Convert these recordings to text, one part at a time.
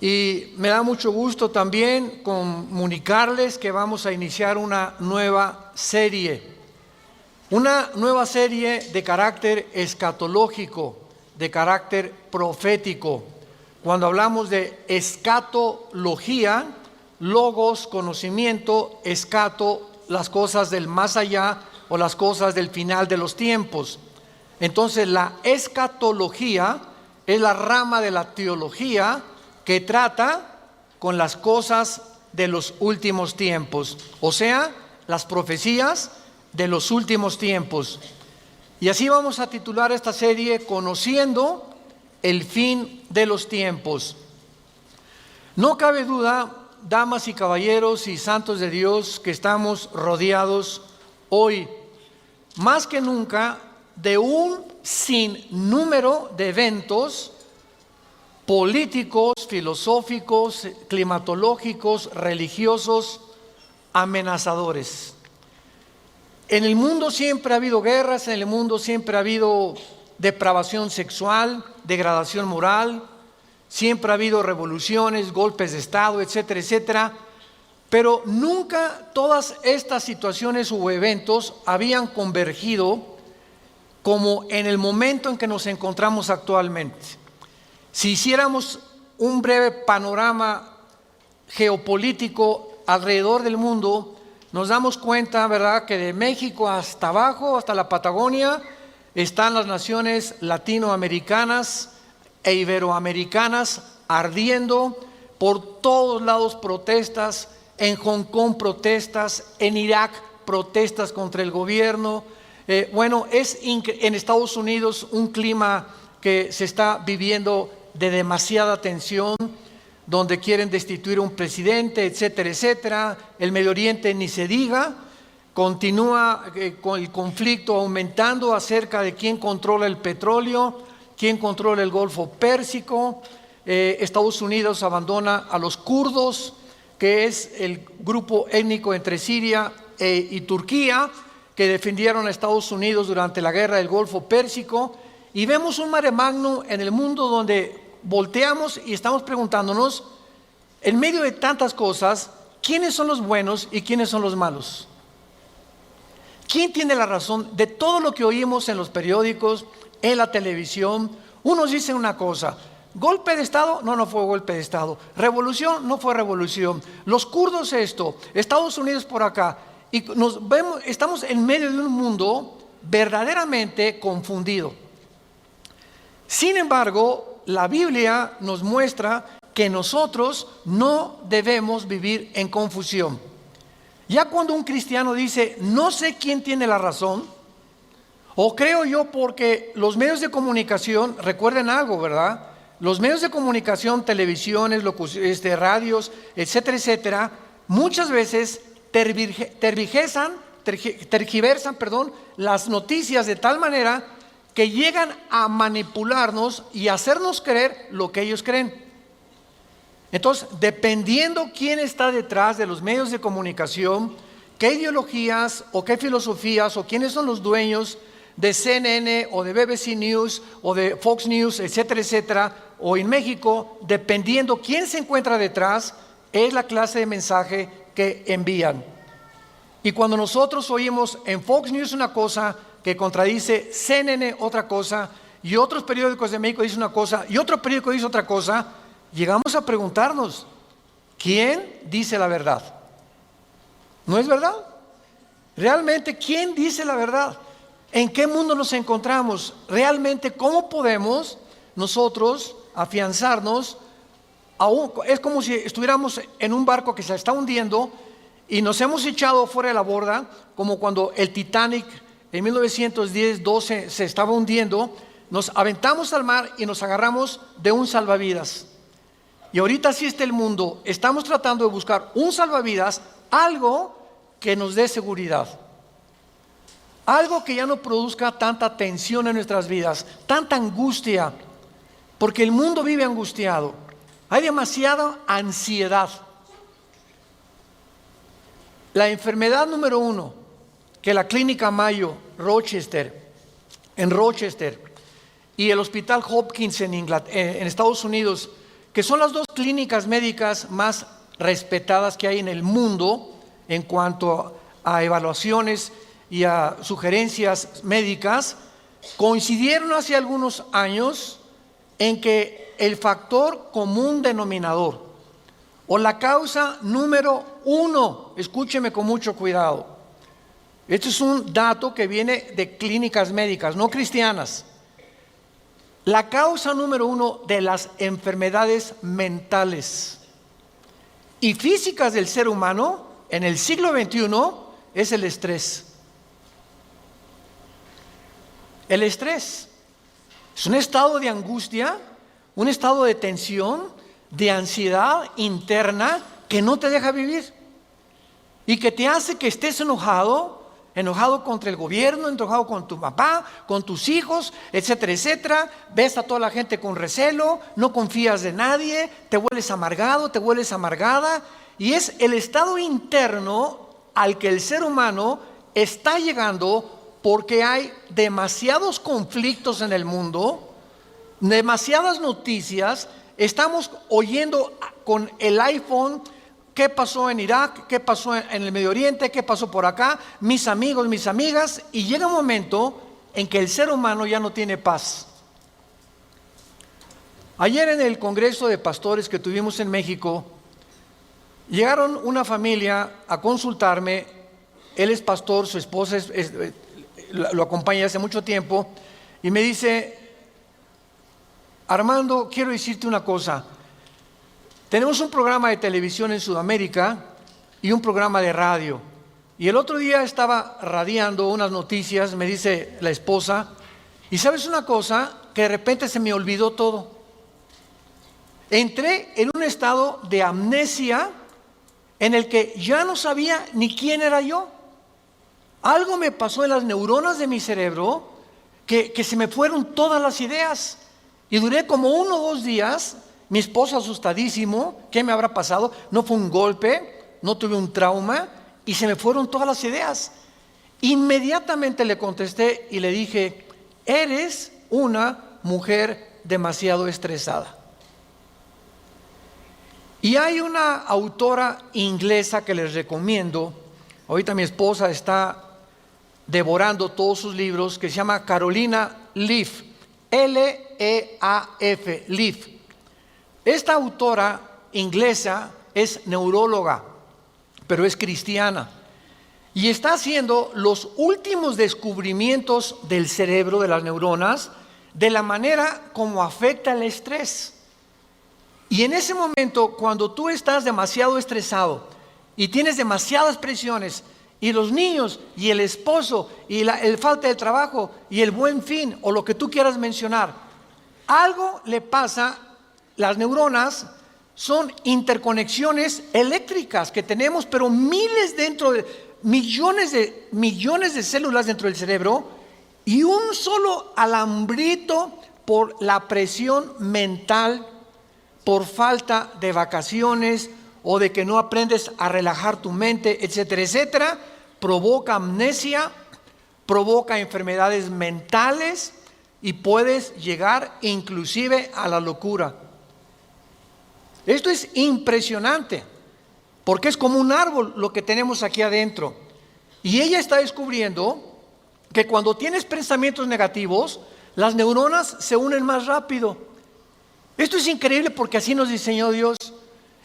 Y me da mucho gusto también comunicarles que vamos a iniciar una nueva serie de carácter escatológico, de carácter profético. Cuando hablamos de escatología, logos, conocimiento, escato, las cosas del más allá o las cosas del final de los tiempos. Entonces la escatología es la rama de la teología que trata con las cosas de los últimos tiempos, o sea, las profecías de los últimos tiempos. Y así vamos a titular esta serie, Conociendo el fin de los tiempos. No cabe duda, damas y caballeros y santos de Dios, que estamos rodeados hoy, más que nunca, de un sinnúmero de eventos políticos, filosóficos, climatológicos, religiosos, amenazadores. En el mundo siempre ha habido guerras, en el mundo siempre ha habido depravación sexual, degradación moral, siempre ha habido revoluciones, golpes de Estado, etcétera, etcétera. Pero nunca todas estas situaciones u eventos habían convergido como en el momento en que nos encontramos actualmente. Si hiciéramos un breve panorama geopolítico alrededor del mundo, nos damos cuenta, ¿verdad?, que de México hasta abajo, hasta la Patagonia, están las naciones latinoamericanas e iberoamericanas ardiendo. Por todos lados protestas, en Hong Kong protestas, en Irak protestas contra el gobierno. Es en Estados Unidos un clima que se está viviendo de demasiada tensión, donde quieren destituir a un presidente, etcétera, etcétera. El Medio Oriente ni se diga, continúa con el conflicto aumentando acerca de quién controla el petróleo, quién controla el Golfo Pérsico. Estados Unidos abandona a los kurdos, que es el grupo étnico entre Siria y Turquía, que defendieron a Estados Unidos durante la guerra del Golfo Pérsico. Y vemos un mare magnum en el mundo donde volteamos y estamos preguntándonos, en medio de tantas cosas, ¿quiénes son los buenos y quiénes son los malos? ¿Quién tiene la razón de todo lo que oímos en los periódicos, en la televisión? Unos dicen una cosa: golpe de Estado, no fue golpe de Estado. Revolución, no fue revolución. Los kurdos esto, Estados Unidos por acá. Y estamos en medio de un mundo verdaderamente confundido. Sin embargo, la Biblia nos muestra que nosotros no debemos vivir en confusión. Ya cuando un cristiano dice, no sé quién tiene la razón, o creo yo porque los medios de comunicación, recuerden algo, ¿verdad? Los medios de comunicación, televisiones, radios, etcétera, etcétera, muchas veces tergiversan, las noticias de tal manera que llegan a manipularnos y hacernos creer lo que ellos creen. Entonces, dependiendo quién está detrás de los medios de comunicación, qué ideologías o qué filosofías o quiénes son los dueños de CNN o de BBC News o de Fox News, etcétera, etcétera, o en México, dependiendo quién se encuentra detrás, es la clase de mensaje que envían. Y cuando nosotros oímos en Fox News una cosa que contradice CNN otra cosa, y otros periódicos de México dicen una cosa y otro periódico dice otra cosa, llegamos a preguntarnos, ¿quién dice la verdad? ¿No es verdad? Realmente, ¿quién dice la verdad? ¿En qué mundo nos encontramos? Realmente, ¿cómo podemos nosotros afianzarnos? Es como si estuviéramos en un barco que se está hundiendo y nos hemos echado fuera de la borda, como cuando el Titanic en 1910-12 se estaba hundiendo. Nos aventamos al mar y nos agarramos de un salvavidas. Y ahorita así está el mundo. Estamos tratando de buscar un salvavidas, algo que nos dé seguridad, algo que ya no produzca tanta tensión en nuestras vidas, tanta angustia, porque el mundo vive angustiado. Hay demasiada ansiedad. La enfermedad número 1 que la Clínica Mayo en Rochester y el Hospital Hopkins en Estados Unidos, que son las dos clínicas médicas más respetadas que hay en el mundo en cuanto a evaluaciones y a sugerencias médicas, coincidieron hace algunos años en que el factor común denominador o la causa número uno, escúcheme con mucho cuidado, este es un dato que viene de clínicas médicas, no cristianas. La causa número uno de las enfermedades mentales y físicas del ser humano en el siglo XXI es el estrés. El estrés es un estado de angustia, un estado de tensión, de ansiedad interna que no te deja vivir y que te hace que estés enojado contra el gobierno, enojado con tu papá, con tus hijos, etcétera, etcétera. Ves a toda la gente con recelo, no confías de nadie, te vuelves amargado, te vuelves amargada, y es el estado interno al que el ser humano está llegando porque hay demasiados conflictos en el mundo, demasiadas noticias. Estamos oyendo con el iPhone qué pasó en Irak, qué pasó en el Medio Oriente, qué pasó por acá, mis amigos, mis amigas, y llega un momento en que el ser humano ya no tiene paz. Ayer en el Congreso de Pastores que tuvimos en México, llegaron una familia a consultarme. Él es pastor, su esposa lo acompaña hace mucho tiempo, y me dice: Armando, quiero decirte una cosa. Tenemos un programa de televisión en Sudamérica y un programa de radio. Y el otro día estaba radiando unas noticias, me dice la esposa, y ¿sabes una cosa? Que de repente se me olvidó todo. Entré en un estado de amnesia en el que ya no sabía ni quién era yo. Algo me pasó en las neuronas de mi cerebro que se me fueron todas las ideas. Y duré como 1 o 2 días. Mi esposo asustadísimo, ¿qué me habrá pasado? No fue un golpe, no tuve un trauma, y se me fueron todas las ideas. Inmediatamente le contesté y le dije: eres una mujer demasiado estresada. Y hay una autora inglesa que les recomiendo, ahorita mi esposa está devorando todos sus libros, que se llama Carolina Leaf, L-E-A-F, Leaf. Esta autora inglesa es neuróloga, pero es cristiana, y está haciendo los últimos descubrimientos del cerebro, de las neuronas, de la manera como afecta el estrés. Y en ese momento, cuando tú estás demasiado estresado y tienes demasiadas presiones, y los niños, y el esposo, y el falta de trabajo, y el buen fin, o lo que tú quieras mencionar, algo le pasa. Las neuronas son interconexiones eléctricas que tenemos, pero millones de células dentro del cerebro, y un solo alambrito por la presión mental, por falta de vacaciones o de que no aprendes a relajar tu mente, etcétera, etcétera, provoca amnesia, provoca enfermedades mentales y puedes llegar inclusive a la locura. Esto es impresionante, porque es como un árbol lo que tenemos aquí adentro. Y ella está descubriendo que cuando tienes pensamientos negativos, las neuronas se unen más rápido. Esto es increíble porque así nos diseñó Dios.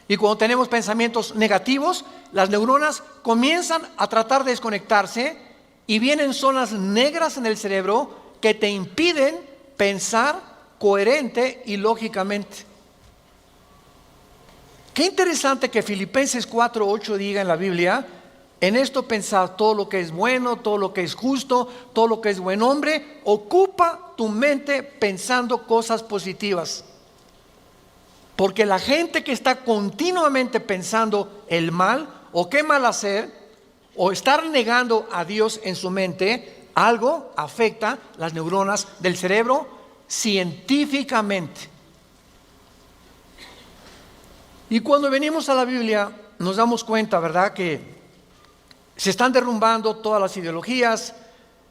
Y cuando tenemos pensamientos negativos, las neuronas comienzan a tratar de desconectarse y vienen zonas negras en el cerebro que te impiden pensar coherente y lógicamente. Qué interesante que Filipenses 4:8 diga en la Biblia: en esto pensad, todo lo que es bueno, todo lo que es justo, todo lo que es buen hombre, ocupa tu mente pensando cosas positivas. Porque la gente que está continuamente pensando el mal, o qué mal hacer, o estar negando a Dios en su mente, algo afecta las neuronas del cerebro científicamente. Y cuando venimos a la Biblia nos damos cuenta, ¿verdad?, que se están derrumbando todas las ideologías.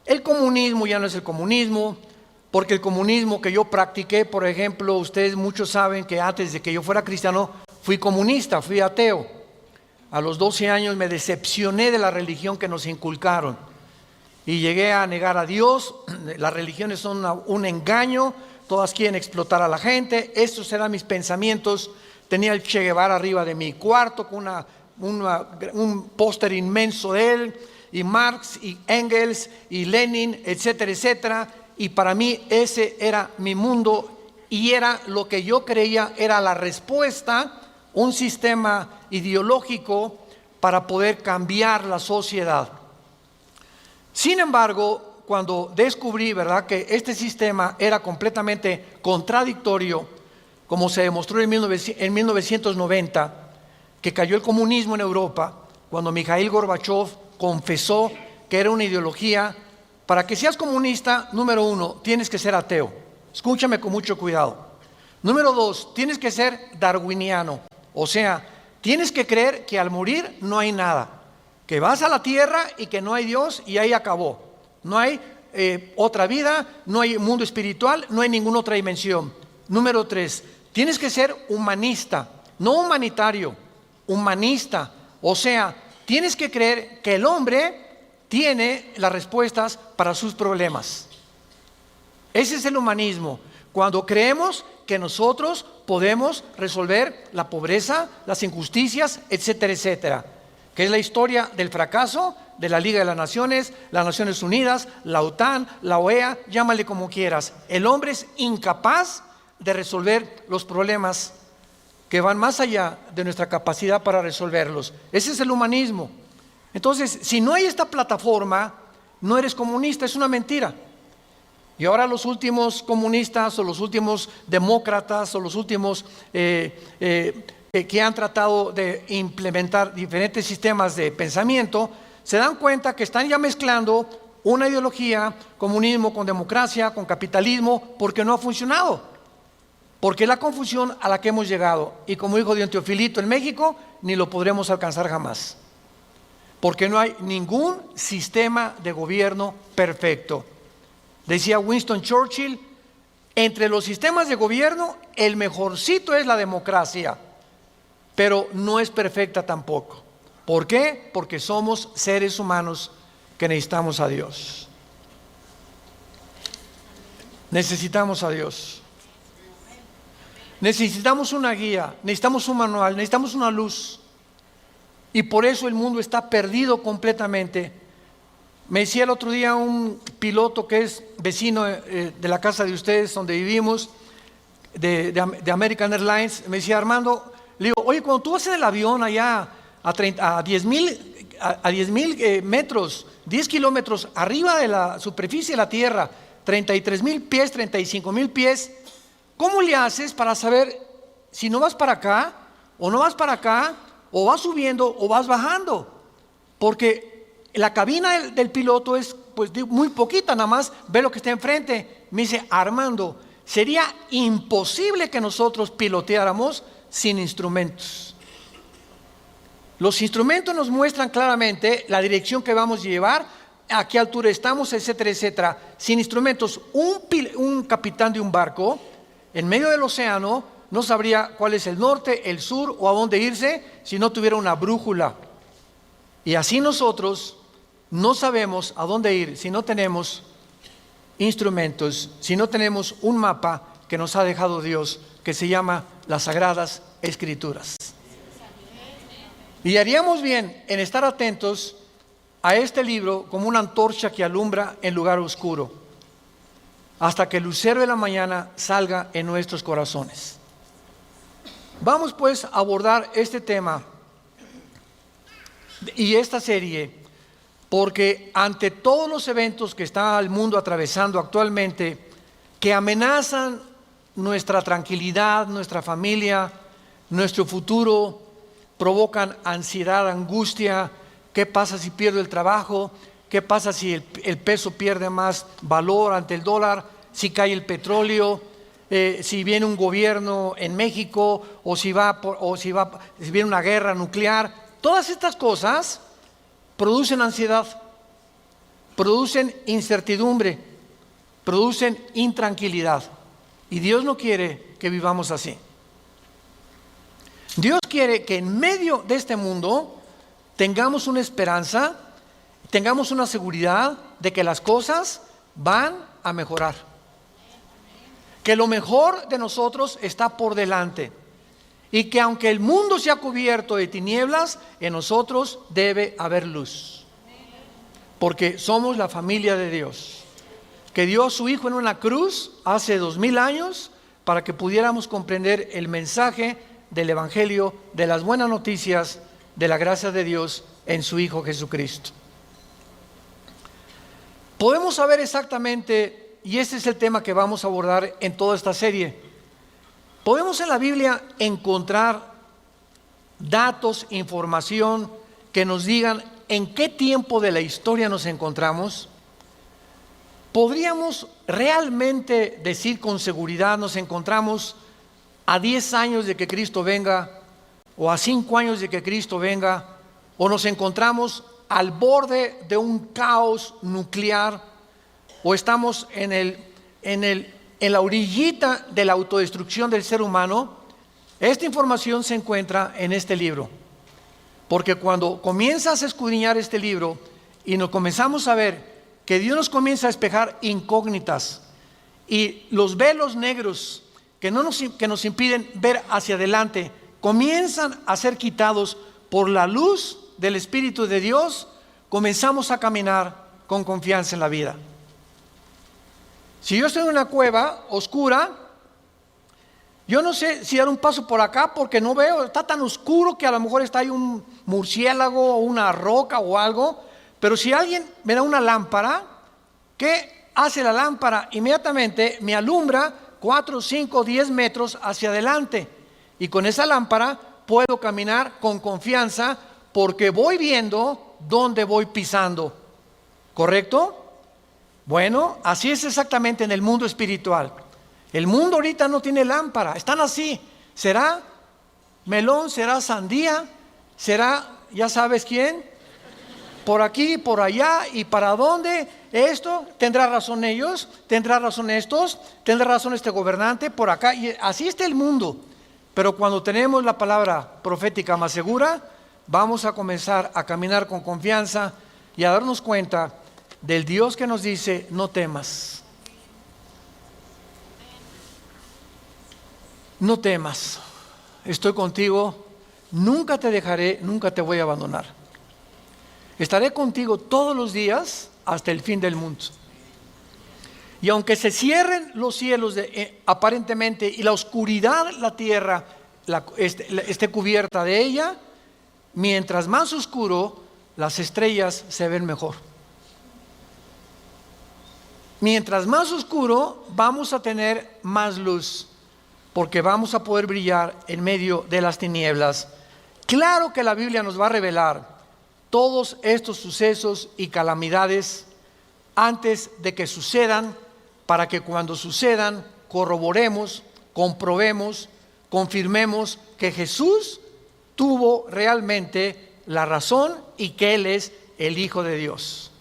El comunismo ya no es el comunismo, porque el comunismo que yo practiqué, por ejemplo, ustedes muchos saben que antes de que yo fuera cristiano, fui comunista, fui ateo. A los 12 años me decepcioné de la religión que nos inculcaron y llegué a negar a Dios. Las religiones son un engaño, todas quieren explotar a la gente. Estos eran mis pensamientos. Tenía el Che Guevara arriba de mi cuarto con un póster inmenso de él, y Marx y Engels y Lenin, etcétera, etcétera. Y para mí ese era mi mundo y era lo que yo creía era la respuesta, un sistema ideológico para poder cambiar la sociedad. Sin embargo, cuando descubrí, ¿verdad?, que este sistema era completamente contradictorio, como se demostró en 1990, que cayó el comunismo en Europa, cuando Mikhail Gorbachev confesó que era una ideología. Para que seas comunista, número 1, tienes que ser ateo. Escúchame con mucho cuidado. Número 2, tienes que ser darwiniano. O sea, tienes que creer que al morir no hay nada, que vas a la tierra y que no hay Dios y ahí acabó. No hay otra vida, no hay mundo espiritual, no hay ninguna otra dimensión. Número 3, tienes que ser humanista, no humanitario, humanista. O sea, tienes que creer que el hombre tiene las respuestas para sus problemas. Ese es el humanismo. Cuando creemos que nosotros podemos resolver la pobreza, las injusticias, etcétera, etcétera. Que es la historia del fracaso de la Liga de las Naciones Unidas, la OTAN, la OEA, llámale como quieras. El hombre es incapaz de resolver los problemas que van más allá de nuestra capacidad para resolverlos. Ese es el humanismo. Entonces, si no hay esta plataforma, no eres comunista, es una mentira. Y ahora los últimos comunistas o los últimos demócratas o los últimos que han tratado de implementar diferentes sistemas de pensamiento, se dan cuenta que están ya mezclando una ideología, comunismo con democracia, con capitalismo, porque no ha funcionado. Porque es la confusión a la que hemos llegado. Y como dijo Don Teofilito en México, ni lo podremos alcanzar jamás. Porque no hay ningún sistema de gobierno perfecto. Decía Winston Churchill, entre los sistemas de gobierno, el mejorcito es la democracia, pero no es perfecta tampoco. ¿Por qué? Porque somos seres humanos que necesitamos a Dios. Necesitamos a Dios. Necesitamos una guía, necesitamos un manual, necesitamos una luz. Y por eso el mundo está perdido completamente. Me decía el otro día un piloto que es vecino de la casa de ustedes, donde vivimos, de American Airlines. Me decía: Armando, le digo, oye, cuando tú vas en el avión allá a 10,000 metros, 10 kilómetros arriba de la superficie de la tierra, 33,000 pies, 35,000 pies, ¿cómo le haces para saber si no vas para acá o no vas para acá, o vas subiendo o vas bajando? Porque la cabina del piloto es pues muy poquita, nada más ve lo que está enfrente. Me dice: Armando, sería imposible que nosotros piloteáramos sin instrumentos. Los instrumentos nos muestran claramente la dirección que vamos a llevar, a qué altura estamos, etcétera, etcétera. Sin instrumentos, un capitán de un barco en medio del océano no sabría cuál es el norte, el sur o a dónde irse si no tuviera una brújula. Y así nosotros no sabemos a dónde ir si no tenemos instrumentos, si no tenemos un mapa que nos ha dejado Dios, que se llama las Sagradas Escrituras. Y haríamos bien en estar atentos a este libro como una antorcha que alumbra en lugar oscuro, hasta que el lucero de la mañana salga en nuestros corazones. Vamos pues a abordar este tema y esta serie, porque ante todos los eventos que está el mundo atravesando actualmente, que amenazan nuestra tranquilidad, nuestra familia, nuestro futuro, provocan ansiedad, angustia. ¿Qué pasa si pierdo el trabajo? ¿Qué pasa si el peso pierde más valor ante el dólar? Si cae el petróleo, si viene un gobierno en México, o si viene una guerra nuclear. Todas estas cosas producen ansiedad, producen incertidumbre. producen intranquilidad. Y Dios no quiere que vivamos así. Dios quiere que en medio de este mundo tengamos una esperanza, tengamos una seguridad de que las cosas van a mejorar. Que lo mejor de nosotros está por delante. Y que aunque el mundo sea cubierto de tinieblas, en nosotros debe haber luz. Porque somos la familia de Dios, que dio a su Hijo en una cruz hace 2000 años para que pudiéramos comprender el mensaje del Evangelio, de las buenas noticias, de la gracia de Dios en su Hijo Jesucristo. Podemos saber exactamente, y este es el tema que vamos a abordar en toda esta serie, podemos en la Biblia encontrar datos, información que nos digan en qué tiempo de la historia nos encontramos. ¿Podríamos realmente decir con seguridad nos encontramos a 10 años de que Cristo venga, o a 5 años de que Cristo venga, o nos encontramos al borde de un caos nuclear, o estamos en la orillita de la autodestrucción del ser humano? Esta información se encuentra en este libro, porque cuando comienzas a escudriñar este libro y nos comenzamos a ver que Dios nos comienza a despejar incógnitas y los velos negros que nos impiden ver hacia adelante comienzan a ser quitados por la luz del Espíritu de Dios, comenzamos a caminar con confianza en la vida. Si yo estoy en una cueva oscura, yo no sé si dar un paso por acá porque no veo, está tan oscuro que a lo mejor está ahí un murciélago o una roca o algo. Pero si alguien me da una lámpara, ¿qué hace la lámpara? Inmediatamente me alumbra 4, 5, 10 metros hacia adelante. Y con esa lámpara puedo caminar con confianza porque voy viendo dónde voy pisando. ¿Correcto? Bueno, así es exactamente en el mundo espiritual. El mundo ahorita no tiene lámpara, están así. ¿Será melón? ¿Será sandía? ¿Será ya sabes quién? Por aquí, por allá, ¿y para dónde? Esto, ¿tendrá razón ellos? ¿Tendrá razón estos? ¿Tendrá razón este gobernante? Por acá, y así está el mundo. Pero cuando tenemos la palabra profética más segura, vamos a comenzar a caminar con confianza y a darnos cuenta del Dios que nos dice: no temas. No temas, estoy contigo, nunca te dejaré, nunca te voy a abandonar. Estaré contigo todos los días hasta el fin del mundo. Y aunque se cierren los cielos aparentemente y la oscuridad, la tierra esté cubierta de ella, mientras más oscuro, las estrellas se ven mejor. Mientras más oscuro, vamos a tener más luz, porque vamos a poder brillar en medio de las tinieblas. Claro que la Biblia nos va a revelar todos estos sucesos y calamidades antes de que sucedan, para que cuando sucedan corroboremos, comprobemos, confirmemos que Jesús tuvo realmente la razón y que Él es el Hijo de Dios.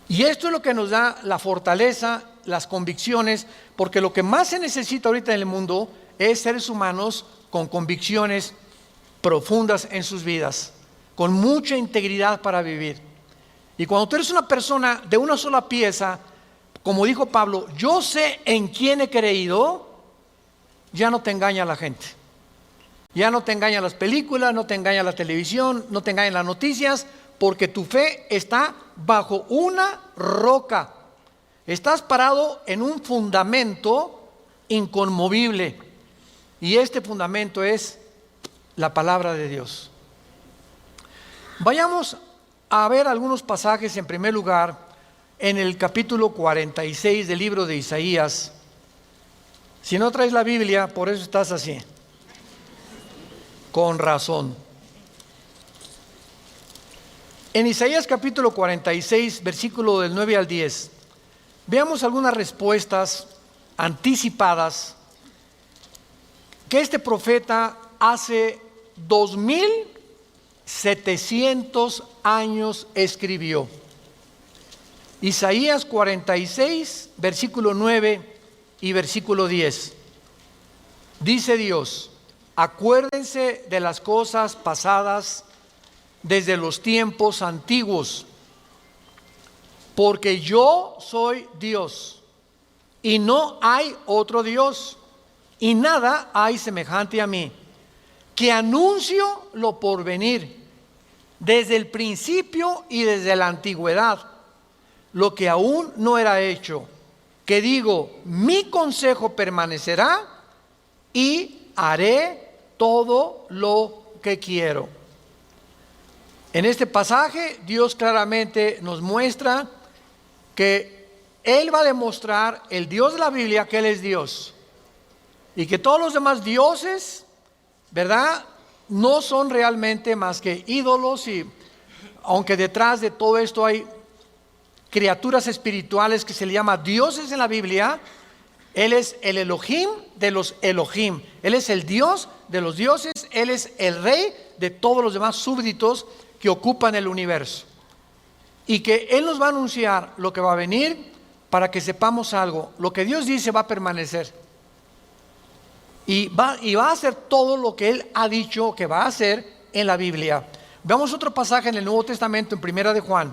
Y esto es lo que nos da la fortaleza, las convicciones, porque lo que más se necesita ahorita en el mundo es seres humanos con convicciones profundas en sus vidas, con mucha integridad para vivir. Y cuando tú eres una persona de una sola pieza, como dijo Pablo, yo sé en quién he creído, ya no te engaña la gente. Ya no te engañan las películas, no te engaña la televisión, no te engañan las noticias, porque tu fe está bajo una roca. Estás parado en un fundamento inconmovible. Y este fundamento es la palabra de Dios. Vayamos a ver algunos pasajes. En primer lugar, en el capítulo 46 del libro de Isaías. Si no traes la Biblia, por eso estás así. Con razón. En Isaías capítulo 46, versículo del 9 al 10, veamos algunas respuestas anticipadas que este profeta hace 2700 años escribió. Isaías 46, versículo 9 y versículo 10. Dice Dios: acuérdense de las cosas pasadas desde los tiempos antiguos, porque yo soy Dios y no hay otro Dios, y nada hay semejante a mí, que anuncio lo porvenir desde el principio y desde la antigüedad, lo que aún no era hecho, que digo, mi consejo permanecerá y haré todo lo que quiero. En este pasaje Dios claramente nos muestra que Él va a demostrar, el Dios de la Biblia, que Él es Dios, y que todos los demás dioses, ¿verdad?, no son realmente más que ídolos. Y aunque detrás de todo esto hay criaturas espirituales que se le llama dioses en la Biblia, Él es el Elohim de los Elohim, Él es el Dios de los dioses, Él es el rey de todos los demás súbditos que ocupan el universo, y que Él nos va a anunciar lo que va a venir para que sepamos algo. Lo que Dios dice va a permanecer, y va a hacer todo lo que Él ha dicho que va a hacer en la Biblia. Veamos otro pasaje en el Nuevo Testamento, en Primera de Juan.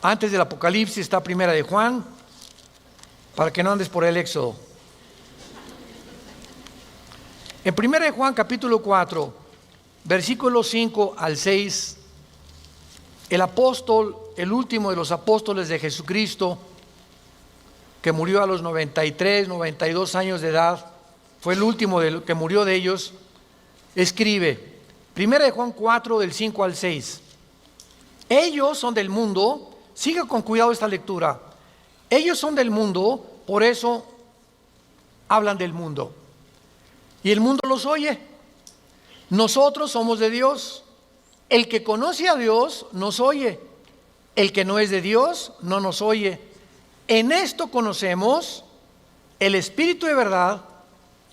Antes del Apocalipsis está Primera de Juan, para que no andes por el Éxodo. En Primera de Juan, capítulo 4, versículos 5 al 6, el apóstol, el último de los apóstoles de Jesucristo, que murió a los 93, 92 años de edad, fue el último que murió de ellos, escribe, Primera de Juan 4, del 5 al 6. Ellos son del mundo. Siga con cuidado esta lectura. Ellos son del mundo, por eso hablan del mundo, y el mundo los oye. Nosotros somos de Dios. El que conoce a Dios nos oye. El que no es de Dios no nos oye. En esto conocemos el espíritu de verdad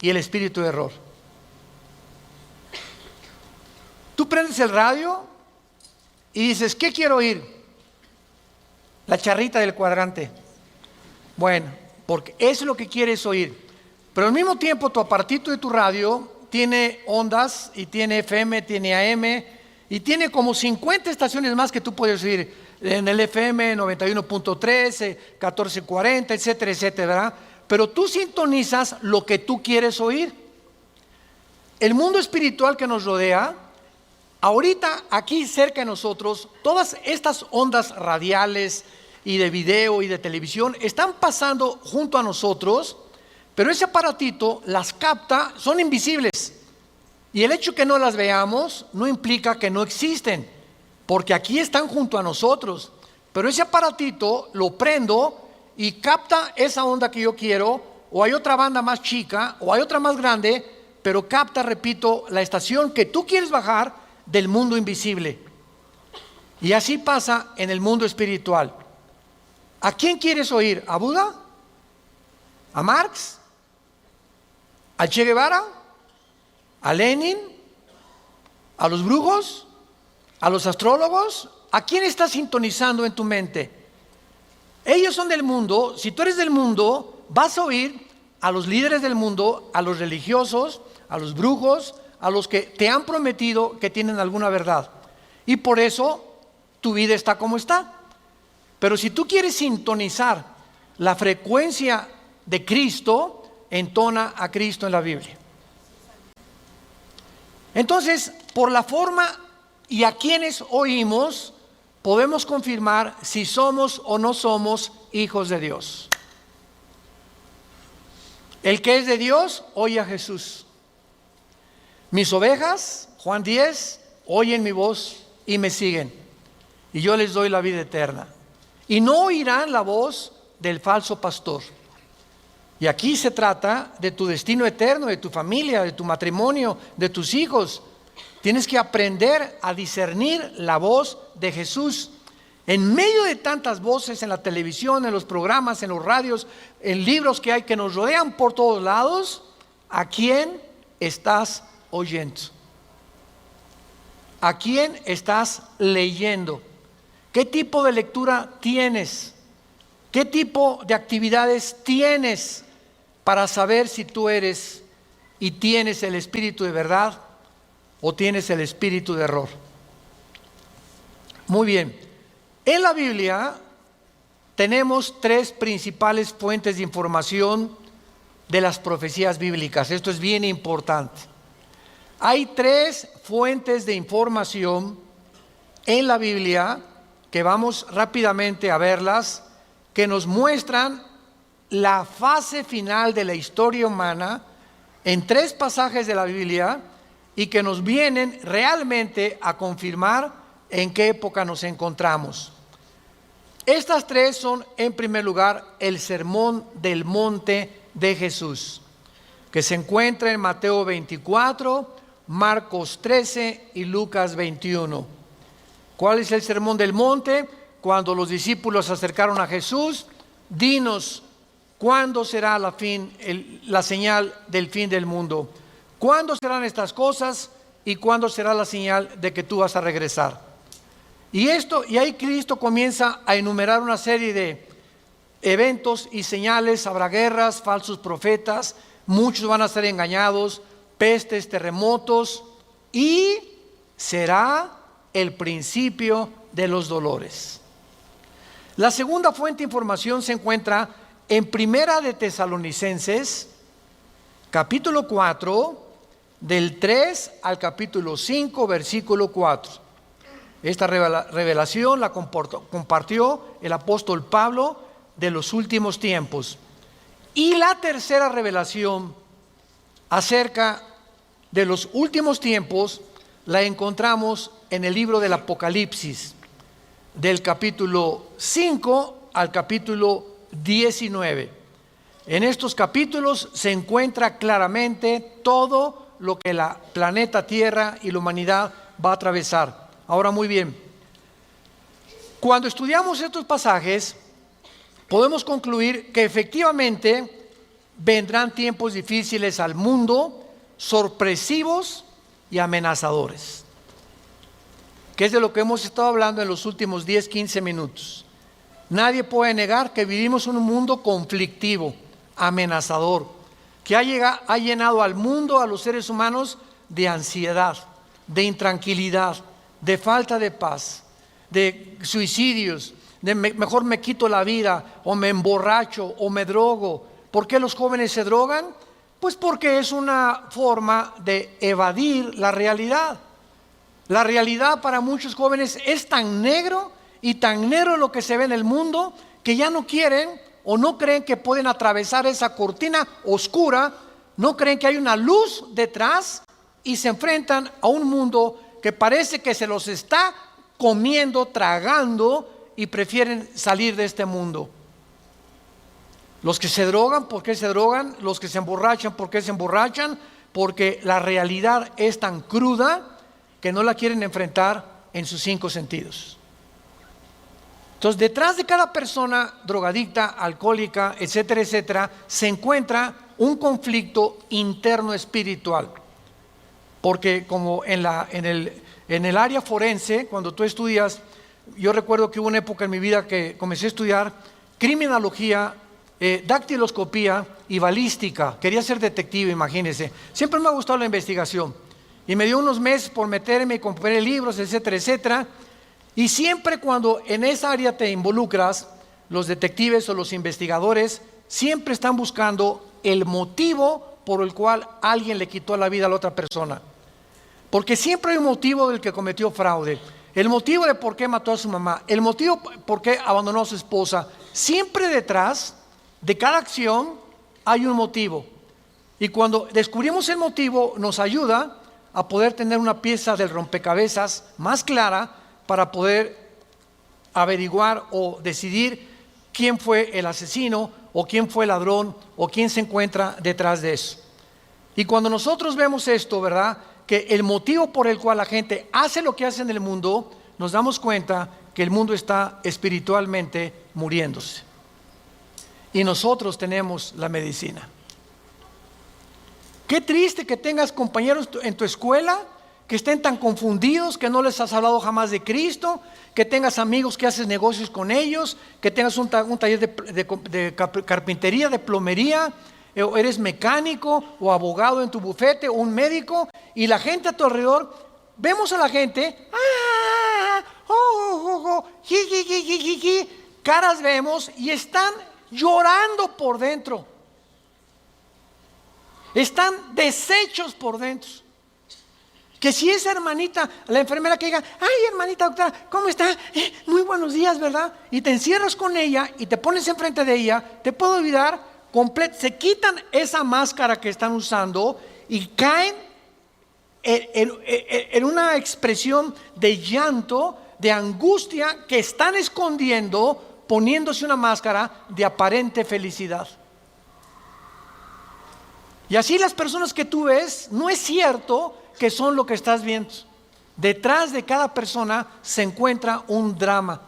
y el espíritu de error. Tú prendes el radio y dices, ¿qué quiero oír? La charrita del cuadrante. Bueno, porque eso es lo que quieres oír. Pero al mismo tiempo tu aparatito de tu radio tiene ondas, y tiene FM, tiene AM, y tiene como 50 estaciones más que tú puedes oír. En el FM 91.3, 1440, etcétera, etcétera, ¿verdad? Pero tú sintonizas lo que tú quieres oír. El mundo espiritual que nos rodea, ahorita aquí cerca de nosotros, todas estas ondas radiales y de video y de televisión están pasando junto a nosotros, pero ese aparatito las capta, son invisibles, y el hecho que no las veamos no implica que no existen, porque aquí están junto a nosotros. Pero ese aparatito lo prendo y capta esa onda que yo quiero, o hay otra banda más chica, o hay otra más grande, pero capta, repito, la estación que tú quieres bajar del mundo invisible. Y así pasa en el mundo espiritual. ¿A quién quieres oír? ¿A Buda? ¿A Marx? ¿A Che Guevara? ¿A Lenin? ¿A los brujos? ¿A los astrólogos? ¿A quién estás sintonizando en tu mente? Ellos son del mundo. Si tú eres del mundo, vas a oír a los líderes del mundo, a los religiosos, a los brujos, a los que te han prometido que tienen alguna verdad. Y por eso tu vida está como está. Pero si tú quieres sintonizar la frecuencia de Cristo, entona a Cristo en la Biblia. Entonces, por la forma y a quienes oímos, podemos confirmar si somos o no somos hijos de Dios. El que es de Dios, oye a Jesús. Mis ovejas, Juan 10, oyen mi voz y me siguen, y yo les doy la vida eterna. Y no oirán la voz del falso pastor. Y aquí se trata de tu destino eterno, de tu familia, de tu matrimonio, de tus hijos. Tienes que aprender a discernir la voz de Jesús. En medio de tantas voces en la televisión, en los programas, en los radios, en libros que hay que nos rodean por todos lados, ¿a quién estás oyendo? ¿A quién estás leyendo? ¿Qué tipo de lectura tienes? ¿Qué tipo de actividades tienes para saber si tú eres y tienes el espíritu de verdad o tienes el espíritu de error? Muy bien. En la Biblia tenemos tres principales fuentes de información de las profecías bíblicas. Esto es bien importante. Hay tres fuentes de información en la Biblia que vamos rápidamente a verlas, que nos muestran la fase final de la historia humana en tres pasajes de la Biblia y que nos vienen realmente a confirmar en qué época nos encontramos. Estas tres son, en primer lugar, el Sermón del Monte de Jesús, que se encuentra en Mateo 24, Marcos 13 y Lucas 21. ¿Cuál es el Sermón del Monte? Cuando los discípulos se acercaron a Jesús, dinos, ¿cuándo será la señal del fin del mundo? ¿Cuándo serán estas cosas y cuándo será la señal de que tú vas a regresar? Y ahí Cristo comienza a enumerar una serie de eventos y señales. Habrá guerras, falsos profetas, muchos van a ser engañados, pestes, terremotos, y será el principio de los dolores. La segunda fuente de información se encuentra en Primera de Tesalonicenses, capítulo 4, del 3 al capítulo 5, versículo 4. Esta revelación la compartió el apóstol Pablo de los últimos tiempos. Y la tercera revelación acerca de los últimos tiempos la encontramos en el libro del Apocalipsis, del capítulo 5 al capítulo 19. En estos capítulos se encuentra claramente todo lo que la planeta Tierra y la humanidad va a atravesar. Ahora, muy bien, cuando estudiamos estos pasajes, podemos concluir que efectivamente vendrán tiempos difíciles al mundo, sorpresivos y amenazadores, que es de lo que hemos estado hablando en los últimos 10-15 minutos. Nadie puede negar que vivimos en un mundo conflictivo, amenazador, que ha llenado al mundo, a los seres humanos, de ansiedad, de intranquilidad, de falta de paz, de suicidios, de mejor me quito la vida, o me emborracho, o me drogo. ¿Por qué los jóvenes se drogan? Pues porque es una forma de evadir la realidad. La realidad para muchos jóvenes es tan negro y tan negro lo que se ve en el mundo, que ya no quieren o no creen que pueden atravesar esa cortina oscura, no creen que hay una luz detrás, y se enfrentan a un mundo que parece que se los está comiendo, tragando, y prefieren salir de este mundo. Los que se drogan, ¿por qué se drogan? Los que se emborrachan, ¿por qué se emborrachan? Porque la realidad es tan cruda que no la quieren enfrentar en sus 5 sentidos. Entonces, detrás de cada persona drogadicta, alcohólica, etcétera, etcétera, se encuentra un conflicto interno espiritual. Porque como en el área forense, cuando tú estudias, yo recuerdo que hubo una época en mi vida que comencé a estudiar criminología, dactiloscopía y balística. Quería ser detective, imagínense. Siempre me ha gustado la investigación. Y me dio unos meses por meterme y compré libros, etcétera, etcétera. Y siempre cuando en esa área te involucras, los detectives o los investigadores siempre están buscando el motivo por el cual alguien le quitó la vida a la otra persona. Porque siempre hay un motivo del que cometió fraude, el motivo de por qué mató a su mamá, el motivo por qué abandonó a su esposa. Siempre detrás de cada acción hay un motivo. Y cuando descubrimos el motivo, nos ayuda a poder tener una pieza del rompecabezas más clara para poder averiguar o decidir quién fue el asesino o quién fue el ladrón o quién se encuentra detrás de eso. Y cuando nosotros vemos esto, ¿verdad?, que el motivo por el cual la gente hace lo que hace en el mundo, nos damos cuenta que el mundo está espiritualmente muriéndose. Y nosotros tenemos la medicina. Qué triste que tengas compañeros en tu escuela que estén tan confundidos, que no les has hablado jamás de Cristo, que tengas amigos que haces negocios con ellos, que tengas un taller de carpintería, de plomería, o eres mecánico o abogado en tu bufete o un médico, y la gente a tu alrededor, vemos a la gente, caras vemos y están llorando por dentro, están deshechos por dentro. Que si esa hermanita, la enfermera que diga, ay hermanita doctora, ¿cómo está? Muy buenos días, ¿verdad? Y te encierras con ella y te pones enfrente de ella, te puede olvidar, se quitan esa máscara que están usando y caen en una expresión de llanto, de angustia que están escondiendo, poniéndose una máscara de aparente felicidad. Y así las personas que tú ves, no es cierto que son lo que estás viendo. Detrás de cada persona se encuentra un drama.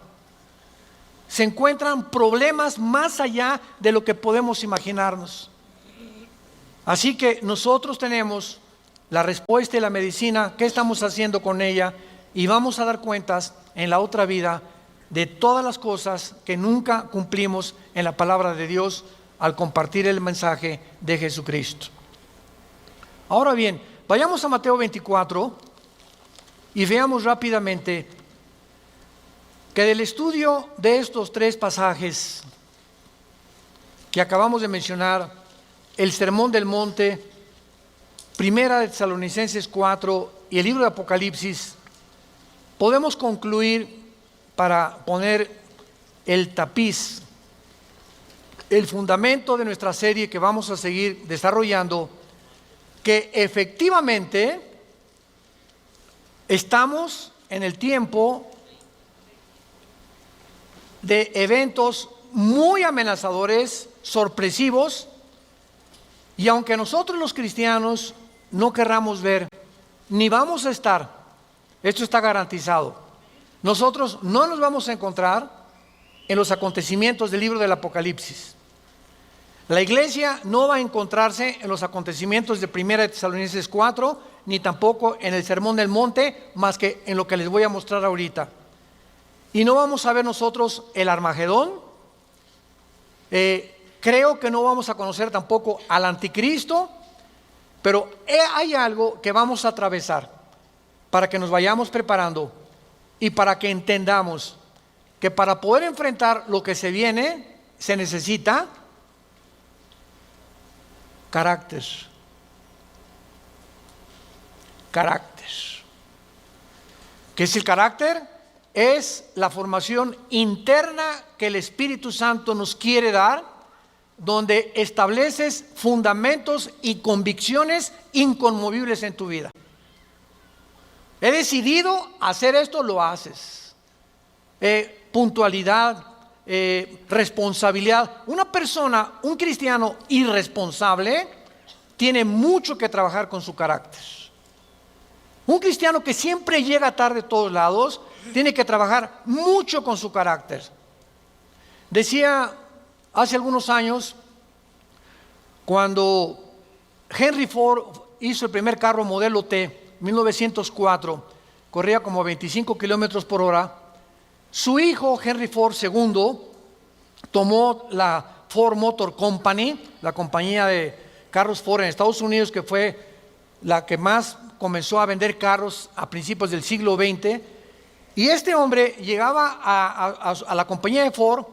Se encuentran problemas más allá de lo que podemos imaginarnos. Así que nosotros tenemos la respuesta y la medicina, qué estamos haciendo con ella, y vamos a dar cuentas en la otra vida de todas las cosas que nunca cumplimos en la palabra de Dios al compartir el mensaje de Jesucristo. Ahora bien, vayamos a Mateo 24 y veamos rápidamente que del estudio de estos tres pasajes que acabamos de mencionar, el Sermón del Monte, Primera de Tesalonicenses 4 y el libro de Apocalipsis, podemos concluir, para poner el tapiz, el fundamento de nuestra serie que vamos a seguir desarrollando, que efectivamente estamos en el tiempo de eventos muy amenazadores, sorpresivos, y aunque nosotros los cristianos no querramos ver, ni vamos a estar, esto está garantizado, nosotros no nos vamos a encontrar en los acontecimientos del libro del Apocalipsis. La iglesia no va a encontrarse en los acontecimientos de Primera de Tesalonicenses 4, ni tampoco en el Sermón del Monte, más que en lo que les voy a mostrar ahorita. Y no vamos a ver nosotros el Armagedón. Creo que no vamos a conocer tampoco al Anticristo, pero hay algo que vamos a atravesar para que nos vayamos preparando y para que entendamos que para poder enfrentar lo que se viene se necesita carácter. Carácter. ¿Qué es el carácter? Es la formación interna que el Espíritu Santo nos quiere dar, donde estableces fundamentos y convicciones inconmovibles en tu vida. He decidido hacer esto, lo haces. Puntualidad, responsabilidad. Una persona, un cristiano irresponsable, tiene mucho que trabajar con su carácter. Un cristiano que siempre llega tarde a todos lados, tiene que trabajar mucho con su carácter. Decía hace algunos años, cuando Henry Ford hizo el primer carro modelo T, 1904, corría como 25 kilómetros por hora. Su hijo Henry Ford II tomó la Ford Motor Company, la compañía de carros Ford en Estados Unidos, que fue la que más comenzó a vender carros a principios del siglo XX. Y este hombre llegaba a la compañía de Ford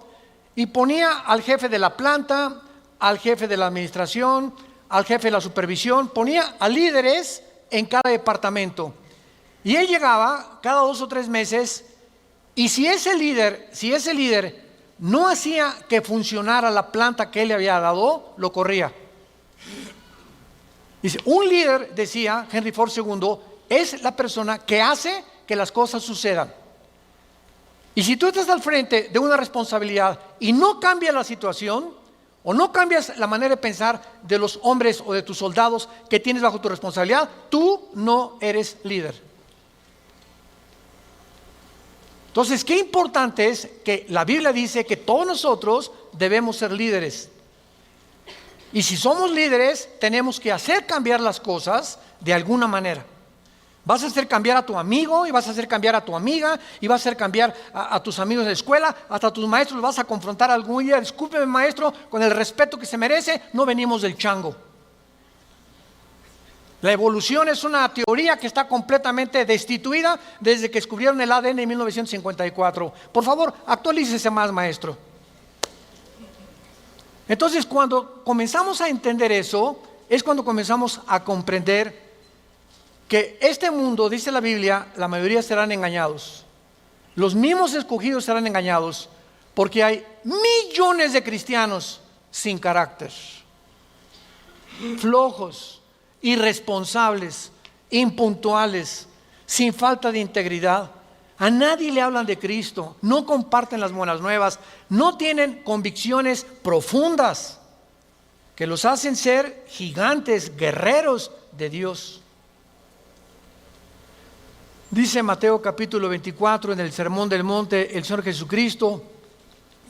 y ponía al jefe de la planta, al jefe de la administración, al jefe de la supervisión, ponía a líderes en cada departamento. Y él llegaba cada 2 o 3 meses, y si ese líder no hacía que funcionara la planta que él le había dado, lo corría. Dice, un líder, decía Henry Ford II, es la persona que hace que las cosas sucedan. Y si tú estás al frente de una responsabilidad y no cambias la situación, o no cambias la manera de pensar de los hombres o de tus soldados que tienes bajo tu responsabilidad, tú no eres líder. Entonces, qué importante es que la Biblia dice que todos nosotros debemos ser líderes. Y si somos líderes, tenemos que hacer cambiar las cosas de alguna manera. Vas a hacer cambiar a tu amigo y vas a hacer cambiar a tu amiga y vas a hacer cambiar a tus amigos de la escuela, hasta a tus maestros los vas a confrontar algún día. Discúlpeme, maestro, con el respeto que se merece, no venimos del chango. La evolución es una teoría que está completamente destituida desde que descubrieron el ADN en 1954. Por favor, actualícese más, maestro. Entonces, cuando comenzamos a entender eso, es cuando comenzamos a comprender que este mundo, dice la Biblia, la mayoría serán engañados. Los mismos escogidos serán engañados porque hay millones de cristianos sin carácter, flojos, irresponsables, impuntuales, sin falta de integridad. A nadie le hablan de Cristo, no comparten las buenas nuevas, no tienen convicciones profundas que los hacen ser gigantes, guerreros de Dios. Dice Mateo capítulo 24 en el Sermón del Monte el Señor Jesucristo,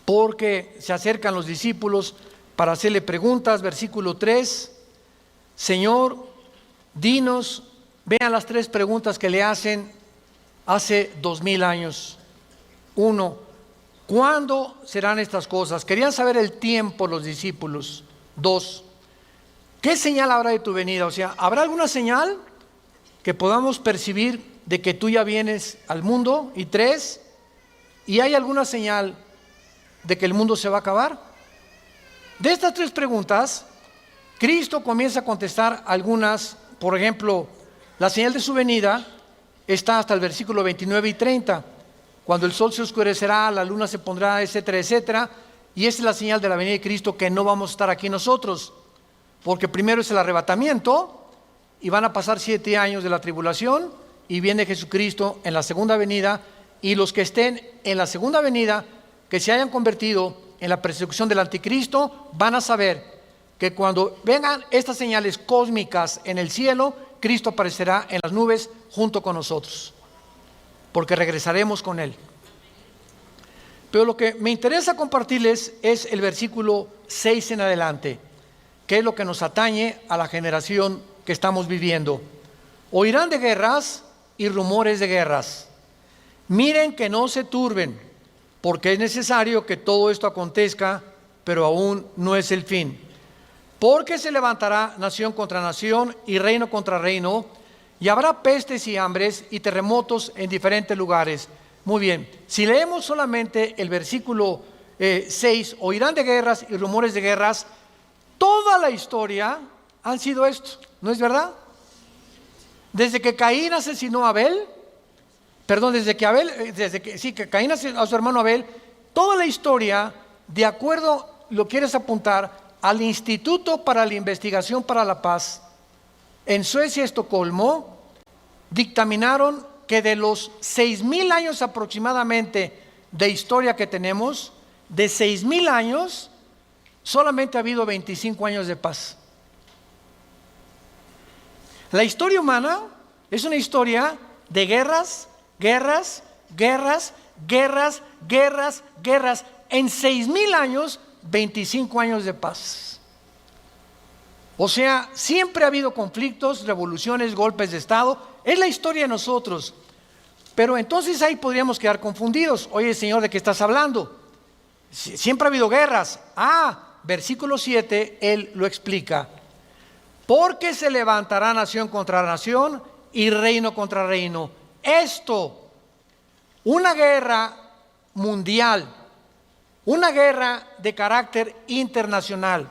porque se acercan los discípulos para hacerle preguntas, versículo 3, Señor, dinos, vean las 3 preguntas que le hacen hace 2000 años. 1, ¿cuándo serán estas cosas? Querían saber el tiempo los discípulos. 2, ¿qué señal habrá de tu venida? O sea, ¿habrá alguna señal que podamos percibir de que tú ya vienes al mundo? Y 3, ¿y hay alguna señal de que el mundo se va a acabar? De estas 3 preguntas, Cristo comienza a contestar algunas. Por ejemplo, la señal de su venida está hasta el versículo 29 y 30, cuando el sol se oscurecerá, la luna se pondrá, etcétera, etcétera. Y esa es la señal de la venida de Cristo, que no vamos a estar aquí nosotros, porque primero es el arrebatamiento y van a pasar 7 años de la tribulación y viene Jesucristo en la segunda venida, y los que estén en la segunda venida, que se hayan convertido en la persecución del anticristo, van a saber que cuando vengan estas señales cósmicas en el cielo, Cristo aparecerá en las nubes junto con nosotros, porque regresaremos con Él. Pero lo que me interesa compartirles es el versículo 6 en adelante, que es lo que nos atañe a la generación que estamos viviendo. Oirán de guerras y rumores de guerras. Miren que no se turben, porque es necesario que todo esto acontezca, pero aún no es el fin. Porque se levantará nación contra nación y reino contra reino, y habrá pestes y hambres y terremotos en diferentes lugares. Muy bien, si leemos solamente el versículo 6, oirán de guerras y rumores de guerras, toda la historia han sido esto, ¿no es verdad? Desde que Caín asesinó a Abel, que Caín asesinó a su hermano Abel, toda la historia, de acuerdo, lo quieres apuntar, al Instituto para la Investigación para la Paz, en Suecia, Estocolmo, dictaminaron que de los 6,000 años aproximadamente de historia que tenemos, de 6,000 años, solamente ha habido 25 años de paz. La historia humana es una historia de guerras, guerras, guerras, guerras, guerras, guerras. En 6,000 años, 25 años de paz. O sea, siempre ha habido conflictos, revoluciones, golpes de Estado. Es la historia de nosotros. Pero entonces ahí podríamos quedar confundidos. Oye, Señor, ¿de qué estás hablando? Siempre ha habido guerras. Versículo 7, Él lo explica. Porque se levantará nación contra nación y reino contra reino. Esto, una guerra mundial, una guerra de carácter internacional,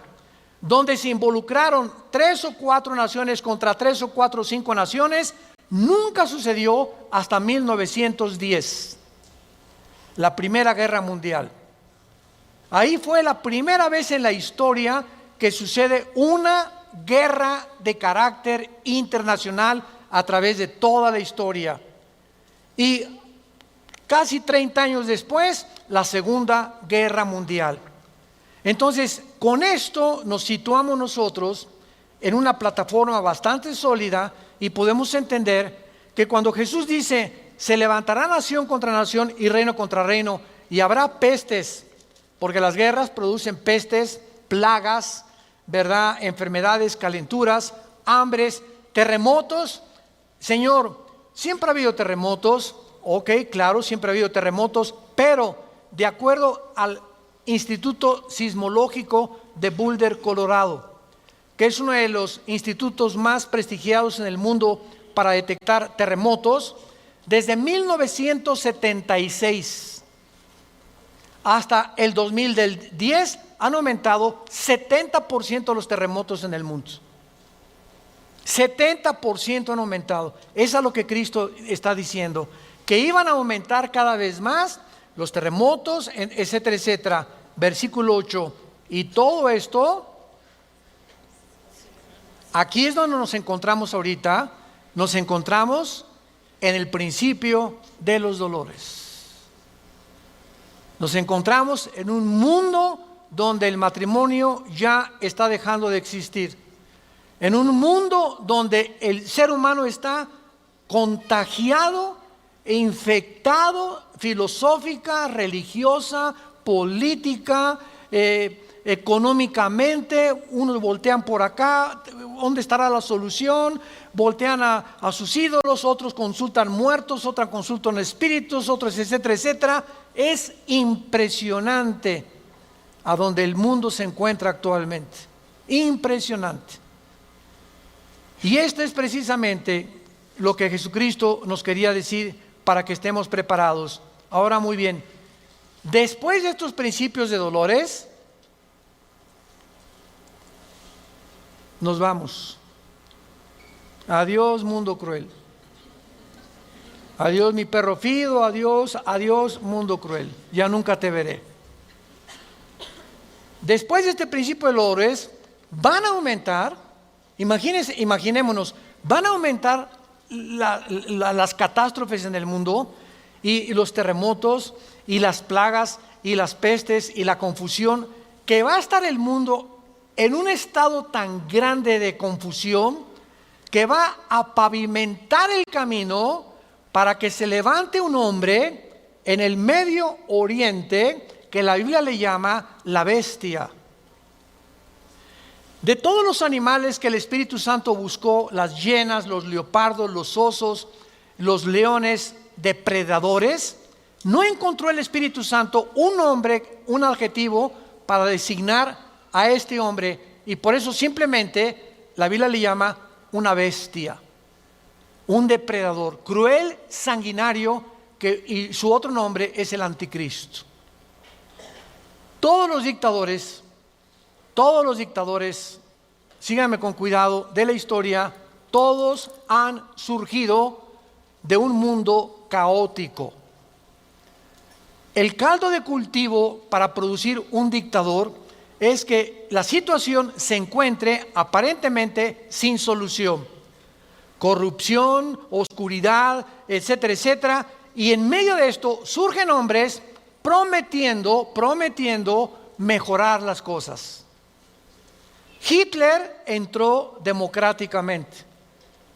donde se involucraron 3 o 4 naciones contra 3 o 4 o 5 naciones, nunca sucedió hasta 1910, la Primera Guerra Mundial. Ahí fue la primera vez en la historia que sucede una guerra de carácter internacional a través de toda la historia. Y casi 30 años después, la Segunda Guerra Mundial. Entonces, con esto nos situamos nosotros en una plataforma bastante sólida y podemos entender que cuando Jesús dice, se levantará nación contra nación y reino contra reino, y habrá pestes, porque las guerras producen pestes, plagas, ¿verdad? Enfermedades, calenturas, hambres, terremotos. Señor, siempre ha habido terremotos, ok, claro, siempre ha habido terremotos, pero de acuerdo al Instituto Sismológico de Boulder, Colorado, que es uno de los institutos más prestigiados en el mundo para detectar terremotos, desde 1976 hasta el 2010 han aumentado 70% los terremotos en el mundo. 70% han aumentado. Eso es lo que Cristo está diciendo, que iban a aumentar cada vez más los terremotos, etcétera, etcétera. Versículo 8. Y todo esto, aquí es donde nos encontramos ahorita. Nos encontramos en el principio de los dolores. Nos encontramos en un mundo donde el matrimonio ya está dejando de existir. En un mundo donde el ser humano está contagiado e infectado filosófica, religiosa, política, económicamente. Unos voltean por acá, ¿dónde estará la solución? Voltean a sus ídolos, otros consultan muertos, otros consultan espíritus, otros, etcétera, etcétera. Es impresionante a donde el mundo se encuentra actualmente. Impresionante. Y esto es precisamente lo que Jesucristo nos quería decir para que estemos preparados. Ahora, muy bien, después de estos principios de dolores, nos vamos. Adiós, mundo cruel. Adiós, mi perro Fido. Adiós, adiós, mundo cruel. Ya nunca te veré. Después de este principio de dolores, van a aumentar. Imaginémonos, van a aumentar las catástrofes en el mundo y los terremotos y las plagas y las pestes y la confusión, que va a estar el mundo en un estado tan grande de confusión que va a pavimentar el camino para que se levante un hombre en el Medio Oriente que la Biblia le llama la bestia. De todos los animales que el Espíritu Santo buscó, las hienas, los leopardos, los osos, los leones, depredadores, no encontró el Espíritu Santo un nombre, un adjetivo para designar a este hombre, y por eso simplemente la Biblia le llama una bestia, un depredador, cruel, sanguinario, y su otro nombre es el anticristo. Todos los dictadores, síganme con cuidado, de la historia, todos han surgido de un mundo caótico. El caldo de cultivo para producir un dictador es que la situación se encuentre aparentemente sin solución. Corrupción, oscuridad, etcétera, etcétera. Y en medio de esto surgen hombres prometiendo mejorar las cosas. Hitler entró democráticamente.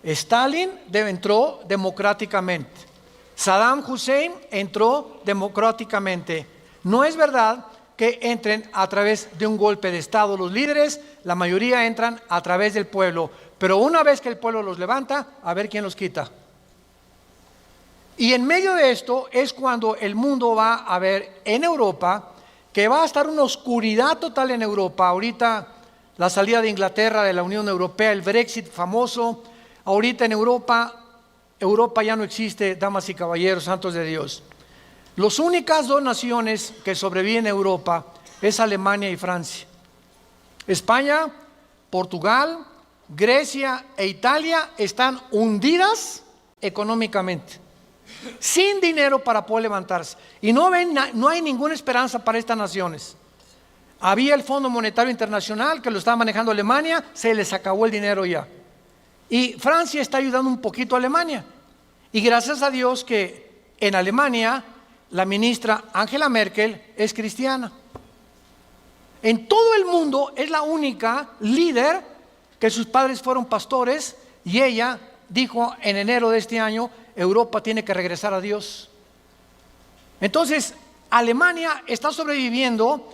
Stalin entró democráticamente. Saddam Hussein entró democráticamente. No es verdad que entren a través de un golpe de Estado los líderes, la mayoría entran a través del pueblo, pero una vez que el pueblo los levanta, a ver quién los quita. Y en medio de esto es cuando el mundo va a ver en Europa que va a estar una oscuridad total en Europa. Ahorita la salida de Inglaterra de la Unión Europea, el Brexit famoso. Ahorita en Europa ya no existe, damas y caballeros, santos de Dios. Las únicas dos naciones que sobreviven en Europa es Alemania y Francia. España, Portugal, Grecia e Italia están hundidas económicamente, sin dinero para poder levantarse. Y no hay ninguna esperanza para estas naciones. Había el Fondo Monetario Internacional que lo estaba manejando Alemania, se les acabó el dinero ya. Y Francia está ayudando un poquito a Alemania. Y gracias a Dios que en Alemania la ministra Angela Merkel es cristiana. En todo el mundo es la única líder que sus padres fueron pastores, y ella dijo en enero de este año: Europa tiene que regresar a Dios. Entonces Alemania está sobreviviendo.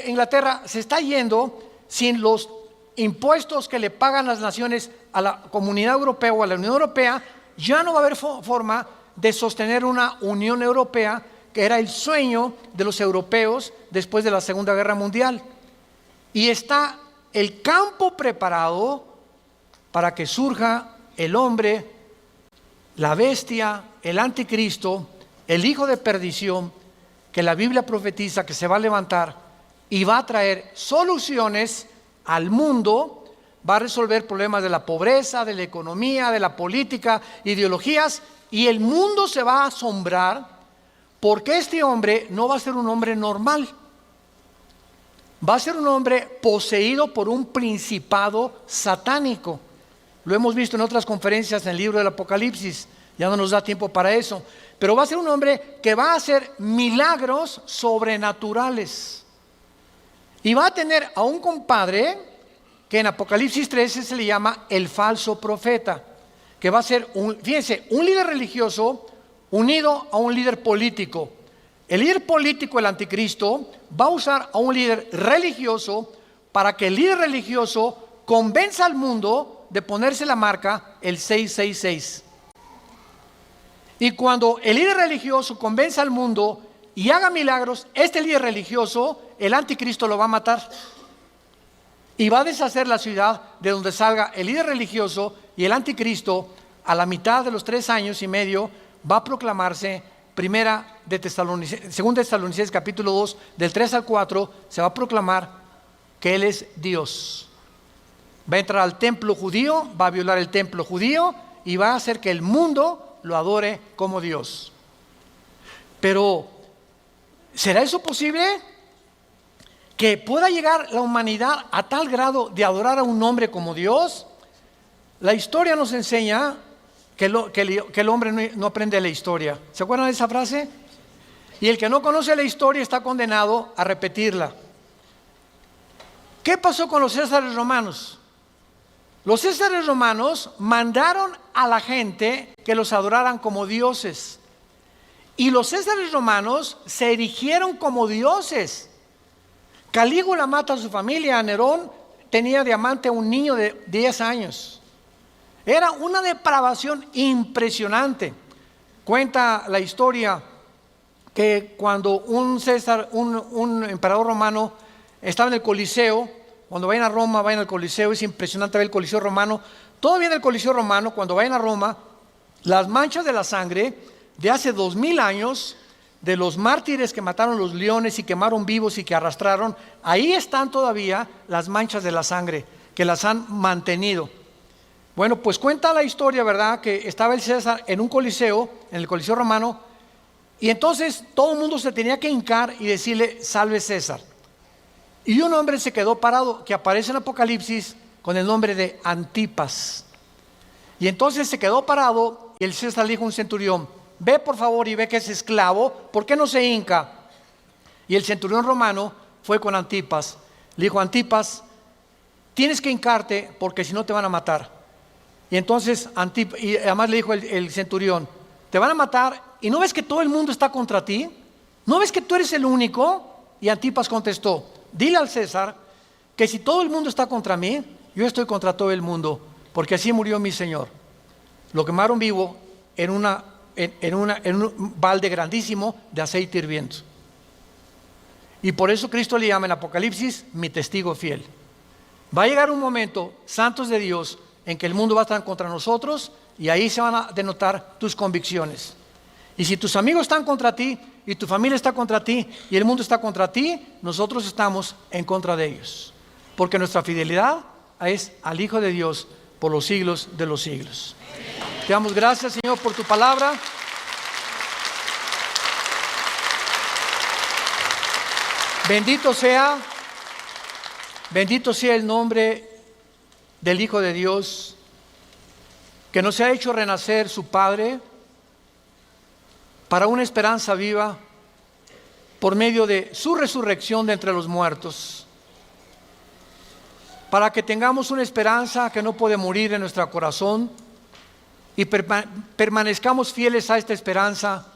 Inglaterra se está yendo sin los impuestos que le pagan las naciones a la Comunidad Europea o a la Unión Europea, ya no va a haber forma de sostener una Unión Europea, que era el sueño de los europeos después de la Segunda Guerra Mundial. Y está el campo preparado para que surja el hombre, la bestia, el anticristo, el hijo de perdición, que la Biblia profetiza que se va a levantar y va a traer soluciones al mundo, va a resolver problemas de la pobreza, de la economía, de la política, ideologías, y el mundo se va a asombrar porque este hombre no va a ser un hombre normal. Va a ser un hombre poseído por un principado satánico. Lo hemos visto en otras conferencias en el libro del Apocalipsis, ya no nos da tiempo para eso. Pero va a ser un hombre que va a hacer milagros sobrenaturales. Y va a tener a un compadre que en Apocalipsis 13 se le llama el falso profeta, que va a ser, fíjense, un líder religioso unido a un líder político. El líder político, el anticristo, va a usar a un líder religioso para que el líder religioso convenza al mundo de ponerse la marca el 666. Y cuando el líder religioso convenza al mundo y haga milagros, este líder religioso, el anticristo lo va a matar. Y va a deshacer la ciudad de donde salga el líder religioso, y el anticristo, a la mitad de los 3 años y medio, va a proclamarse. Segunda de Tesalonicenses capítulo 2, del 3 al 4, se va a proclamar que Él es Dios. Va a entrar al templo judío, va a violar el templo judío y va a hacer que el mundo lo adore como Dios. Pero, ¿será eso posible? ¿Que pueda llegar la humanidad a tal grado de adorar a un hombre como Dios? La historia nos enseña que el hombre no aprende la historia. ¿Se acuerdan de esa frase? Y el que no conoce la historia está condenado a repetirla. ¿Qué pasó con los césares romanos? Los césares romanos mandaron a la gente que los adoraran como dioses. Y los césares romanos se erigieron como dioses. Calígula mata a su familia. Nerón tenía de amante a un niño de 10 años. Era una depravación impresionante. Cuenta la historia que cuando un emperador romano estaba en el Coliseo, cuando vayan a Roma, vayan al Coliseo, es impresionante ver el Coliseo romano. Todavía en el Coliseo romano, cuando vayan a Roma, las manchas de la sangre de hace 2000 años, de los mártires que mataron los leones y quemaron vivos y que arrastraron, ahí están todavía las manchas de la sangre que las han mantenido. Bueno, pues cuenta la historia, ¿verdad?, que estaba el César en un coliseo, en el Coliseo romano, y entonces todo el mundo se tenía que hincar y decirle: salve César. Y un hombre se quedó parado, que aparece en Apocalipsis con el nombre de Antipas. Y entonces se quedó parado y el César le dijo a un centurión: ve por favor y ve que es esclavo, ¿por qué no se hinca? Y el centurión romano fue con Antipas. Le dijo: Antipas, tienes que hincarte porque si no te van a matar. Y entonces y además le dijo el centurión: te van a matar y ¿no ves que todo el mundo está contra ti? ¿No ves que tú eres el único? Y Antipas contestó: dile al César que si todo el mundo está contra mí, yo estoy contra todo el mundo, porque así murió mi Señor. Lo quemaron vivo en un balde grandísimo de aceite hirviendo. Y por eso Cristo le llama en Apocalipsis mi testigo fiel. Va a llegar un momento, santos de Dios, en que el mundo va a estar contra nosotros, y ahí se van a denotar tus convicciones. Y si tus amigos están contra ti, y tu familia está contra ti, y el mundo está contra ti, nosotros estamos en contra de ellos, porque nuestra fidelidad es al Hijo de Dios por los siglos de los siglos. Te damos gracias, Señor, por tu palabra. Bendito sea el nombre del Hijo de Dios, que nos ha hecho renacer su Padre para una esperanza viva por medio de su resurrección de entre los muertos, para que tengamos una esperanza que no puede morir en nuestro corazón y permanezcamos fieles a esta esperanza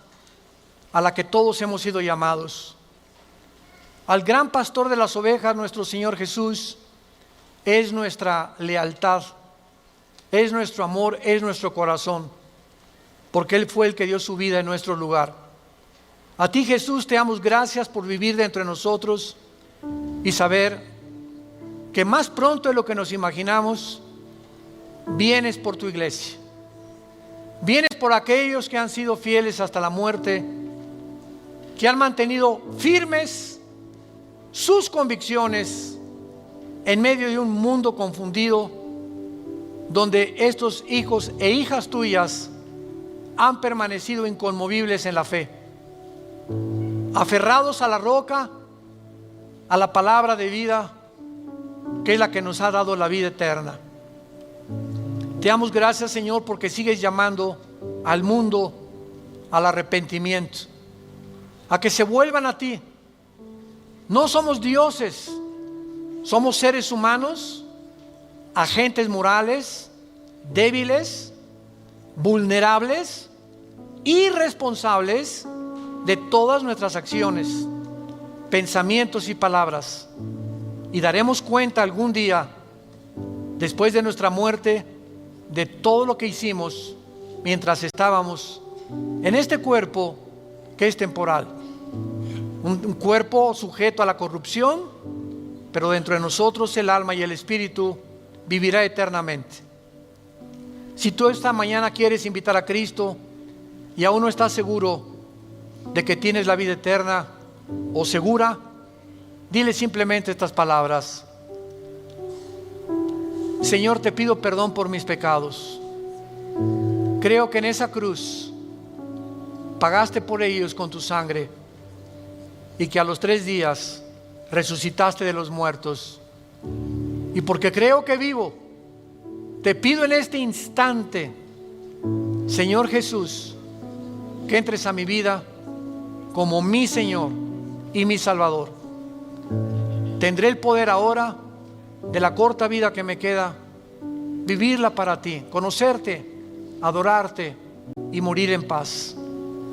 a la que todos hemos sido llamados. Al gran pastor de las ovejas, nuestro Señor Jesús, es nuestra lealtad, es nuestro amor, es nuestro corazón. porque Él fue el que dio su vida en nuestro lugar. A ti, Jesús, te damos gracias por vivir dentro de nosotros y saber que más pronto de lo que nos imaginamos, vienes por tu iglesia. Vienes por aquellos que han sido fieles hasta la muerte, que han mantenido firmes sus convicciones en medio de un mundo confundido, donde estos hijos e hijas tuyas han permanecido inconmovibles en la fe, aferrados a la roca, a la palabra de vida, que es la que nos ha dado la vida eterna. Te damos gracias, Señor, porque sigues llamando al mundo al arrepentimiento, a que se vuelvan a ti. No somos dioses, somos seres humanos, agentes morales, débiles, vulnerables, irresponsables de todas nuestras acciones, pensamientos y palabras. Y daremos cuenta algún día, después de nuestra muerte, de todo lo que hicimos mientras estábamos en este cuerpo que es temporal. Un cuerpo sujeto a la corrupción, pero dentro de nosotros el alma y el espíritu vivirá eternamente. Si tú esta mañana quieres invitar a Cristo y aún no estás seguro de que tienes la vida eterna o segura, dile simplemente estas palabras: Señor, te pido perdón por mis pecados. Creo que en esa cruz pagaste por ellos con tu sangre y que a los 3 días resucitaste de los muertos. Y porque creo que vivo, te pido en este instante, Señor Jesús, que entres a mi vida como mi Señor y mi Salvador. Tendré el poder ahora, de la corta vida que me queda, vivirla para ti, conocerte, adorarte y morir en paz,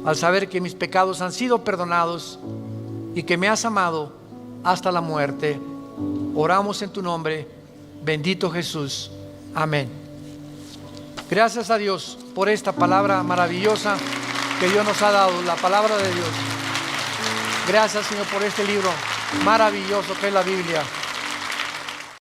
al saber que mis pecados han sido perdonados y que me has amado hasta la muerte. Oramos en tu nombre, bendito Jesús. Amén. Gracias a Dios por esta palabra maravillosa que Dios nos ha dado, la palabra de Dios. Gracias, Señor, por este libro maravilloso que es la Biblia.